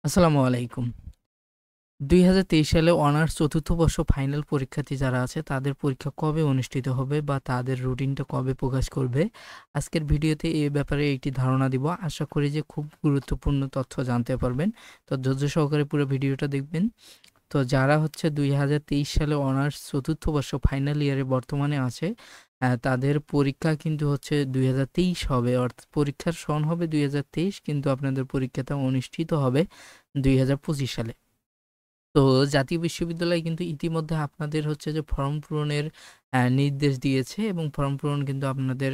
আসসালামু আলাইকুম। ২০২৩ সালে অনার্স চতুর্থ বর্ষ ফাইনাল পরীক্ষার্থী যারা আছে তাদের পরীক্ষা কবে অনুষ্ঠিত হবে বা তাদের রুটিনটা কবে প্রকাশ করবে? আজকের ভিডিওতে এ ব্যাপারে একটি ধারণা দিব। আশা করি যে খুব গুরুত্বপূর্ণ তথ্য জানতে পারবেন। তো ধৈর্য সহকারে পুরো ভিডিওটা দেখবেন। তো যারা হচ্ছে ২০২৩ সালে অনার্স চতুর্থ বর্ষ ফাইনাল ইয়ারে বর্তমানে আছে, তাদের পরীক্ষা কিন্তু হচ্ছে ২০২৩ হবে। অর্থাৎ পরীক্ষার সন হবে ২০২৩, কিন্তু আপনাদের পরীক্ষাটা অনুষ্ঠিত হবে ২০২৫ সালে। তো জাতীয় বিশ্ববিদ্যালয় কিন্তু ইতিমধ্যে আপনাদের হচ্ছে যে ফর্ম পূরণের নির্দেশ দিয়েছে, এবং ফর্ম পূরণ কিন্তু আপনাদের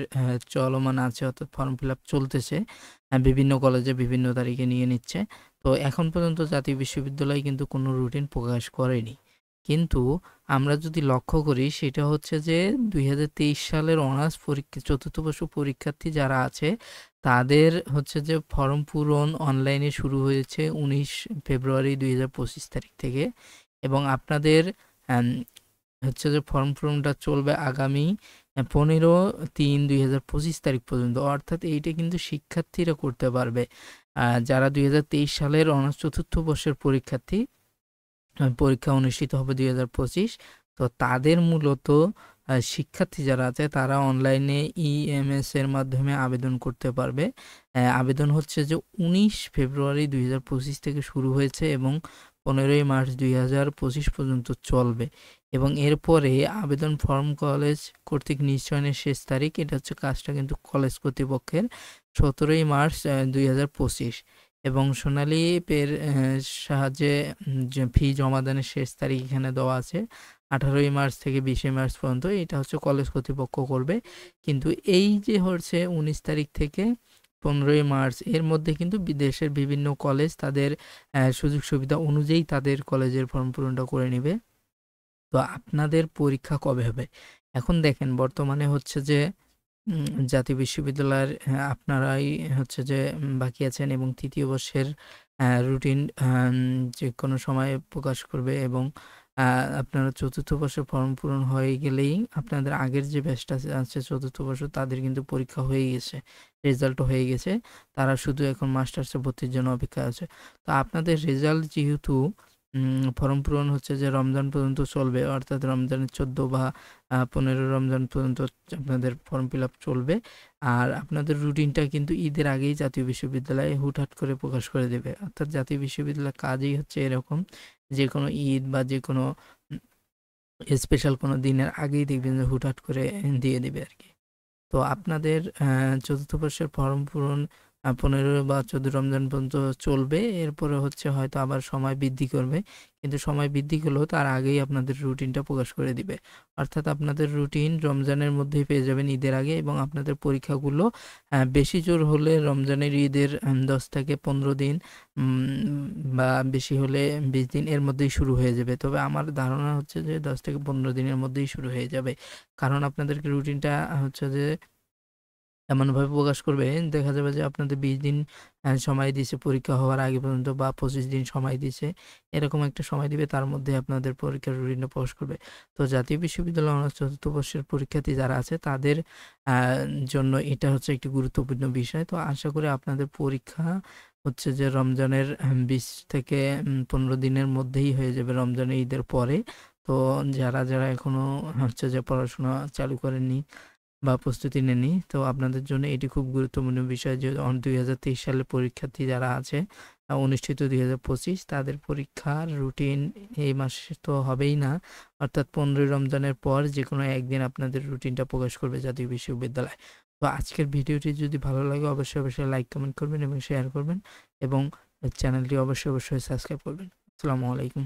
চলমান আছে, অর্থাৎ ফর্ম ফিল আপ চলতেছে। বিভিন্ন কলেজে বিভিন্ন তারিখে নিয়ে নিচ্ছে। তো এখন পর্যন্ত জাতীয় বিশ্ববিদ্যালয় কিন্তু কোনো রুটিন প্রকাশ করেনি। কিন্তু আমরা যদি লক্ষ্য করি সেটা হচ্ছে যে ২০২৩ সালের অনার্স পরীক্ষা চতুর্থ বর্ষ পরীক্ষার্থী যারা আছে তাদের হচ্ছে যে ফর্ম পূরণ অনলাইনে শুরু হয়েছে ১৯ ফেব্রুয়ারি ২০২৫ তারিখ থেকে, এবং আপনাদের আম হচ্ছে যে ফর্ম পূরণটা চলবে আগামী ১৫/৩/২০২৫ তারিখ পর্যন্ত। অর্থাৎ এইটা কিন্তু শিক্ষার্থীরা করতে পারবে। যারা ২০২৩ সালের অনার্স চতুর্থ বর্ষের পরীক্ষার্থী, পরীক্ষা অনুষ্ঠিত হবে ২০২৫। তো তাদের মূলত শিক্ষার্থী যারা আছে তারা অনলাইনে ইএমএস এর মাধ্যমে আবেদন করতে পারবে। আবেদন হচ্ছে যে ১৯ ফেব্রুয়ারি ২০২৫ থেকে শুরু হয়েছে এবং ১৫ই মার্চ ২০২৫ পর্যন্ত চলবে, এবং এরপরে আবেদন ফর্ম কলেজ কর্তৃক নিশ্চয়নের শেষ তারিখ, এটা হচ্ছে কাজটা কিন্তু কলেজ কর্তৃপক্ষের, ১৭ই মার্চ ২০২৫, এবং সোনালী পের সাহায্যে যে ফি জমাদানের শেষ তারিখ এখানে দেওয়া আছে ১৮ই মার্চ থেকে ২০শে মার্চ পর্যন্ত। এটা হচ্ছে কলেজ কর্তৃপক্ষ করবে। কিন্তু এই যে হচ্ছে ১৯ তারিখ থেকে ১৫ই মার্চ এর মধ্যে কিন্তু দেশের বিভিন্ন কলেজ তাদের সুযোগ সুবিধা অনুযায়ী তাদের কলেজের ফর্ম পূরণটা করে নেবে। তো আপনাদের পরীক্ষা কবে হবে? এখন দেখেন বর্তমানে হচ্ছে যে জাতীয় বিশ্ববিদ্যালয়ের আপনারাই হচ্ছে যে বাকি আছেন, এবং ৩য় বর্ষের রুটিন যেকোনো সময়ে প্রকাশ করবে, এবং আপনারা ৪র্থ বর্ষের ফর্ম পূরণ হয়ে গেলেই আপনাদের আগের যে ব্যাচটা আছে ৪র্থ বর্ষ তাদের কিন্তু পরীক্ষা হয়ে গেছে, রেজাল্টও হয়ে গেছে। তারা শুধু এখন মাস্টার্সে ভর্তির জন্য অপেক্ষায় আছে। তো আপনাদের রেজাল্ট যেহেতু ফর্ম পূরণ হচ্ছে যে রমজান পর্যন্ত চলবে, অর্থাৎ রমজানের ১৪ বা ১৫ রমজান পর্যন্ত আপনাদের ফর্ম ফিল আপ চলবে। আর আপনাদের রুটিনটা কিন্তু ঈদের আগেই জাতীয় বিশ্ববিদ্যালয় হুটহাট করে প্রকাশ করে দেবে। অর্থাৎ জাতীয় বিশ্ববিদ্যালয়ের কাজই হচ্ছে এরকম, যে কোনো ঈদ বা যে কোনো স্পেশাল কোনো দিনের আগেই দেখবেন যে হুটহাট করে দিয়ে দেবে আরকি। তো আপনাদের ৪র্থ বর্ষের ফর্ম পূরণ ১৫ বা ১৪ রমজান পর্যন্ত চলবে। এরপরে হচ্ছে হয়তো আবার সময় বৃদ্ধি করবে। কিন্তু সময় বৃদ্ধি করলেও তার আগেই আপনাদের রুটিনটা প্রকাশ করে দিবে। অর্থাৎ আপনাদের রুটিন রমজানের মধ্যেই পেয়ে যাবেন ঈদের আগে, এবং আপনাদের পরীক্ষাগুলো বেশি জোর হলে রমজানের ঈদের ১০ থেকে ১৫ দিন, বা বেশি হলে ২০ দিন এর মধ্যেই শুরু হয়ে যাবে। তবে আমার ধারণা হচ্ছে যে ১০ থেকে ১৫ দিনের মধ্যেই শুরু হয়ে যাবে। কারণ আপনাদেরকে রুটিনটা হচ্ছে যে এমনভাবে প্রকাশ করবে, দেখা যাবে যে আপনাদের ২০ দিন সময় দিছে পরীক্ষা হওয়ার আগে পর্যন্ত, বা ২৫ দিন সময় দিছে। এরকম একটা সময় দিবে, তার মধ্যে আপনাদের পরীক্ষার রুটিনটা প্রকাশ করবে। তো জাতীয় বিশ্ববিদ্যালয় অনার্স ৪র্থ বর্ষের পরীক্ষার্থী যারা আছে তাদের আ জন্য এটা হচ্ছে একটি গুরুত্বপূর্ণ বিষয়। তো আশা করি আপনাদের পরীক্ষা হচ্ছে যে রমজানের ২০ থেকে ১৫ দিনের মধ্যেই হয়ে যাবে, রমজানের ঈদের পরে। তো যারা এখনো হচ্ছে যে পড়াশোনা চালু করেননি বা প্রস্তুতি নেননি, তো আপনাদের জন্য এটি খুব গুরুত্বপূর্ণ বিষয় যে ২০২৩ সালের পরীক্ষার্থী যারা আছে, অনুষ্ঠিত ২০২৫, তাদের পরীক্ষার রুটিন এই মাসে তো হবেই না। অর্থাৎ ১৫ই রমজানের পর যেকোনো একদিন আপনাদের রুটিনটা প্রকাশ করবে জাতীয় বিশ্ববিদ্যালয়। তো আজকের ভিডিওটি যদি ভালো লাগে অবশ্যই লাইক, কমেন্ট করবেন এবং শেয়ার করবেন, এবং চ্যানেলটি অবশ্যই সাবস্ক্রাইব করবেন। আসসালামু আলাইকুম।